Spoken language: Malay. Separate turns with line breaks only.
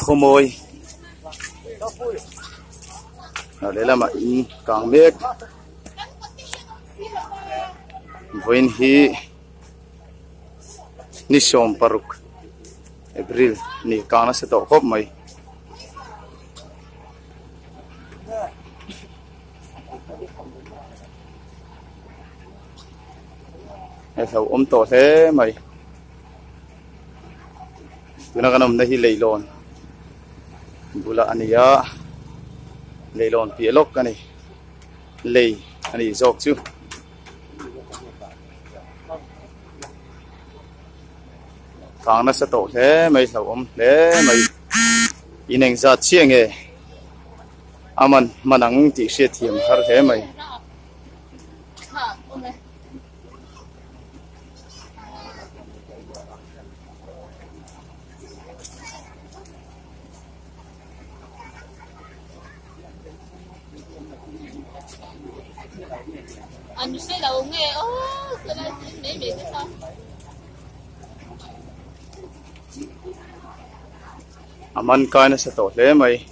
Khawmawi lehlam in kang mek voin hi ni som paruk April ni kang na sa to khop mai ai thau to thế mày tuna kanam na hi leilon bula ania leilon pielok ani lei ani zok chu kang na sa to thế mày thau le mày ineng za chiang e aman manang ti she thiam har thế mày
anh sẽ đầu nghe ô sẽ là mẹ mẹ cái sao
aman kai na sa to le mai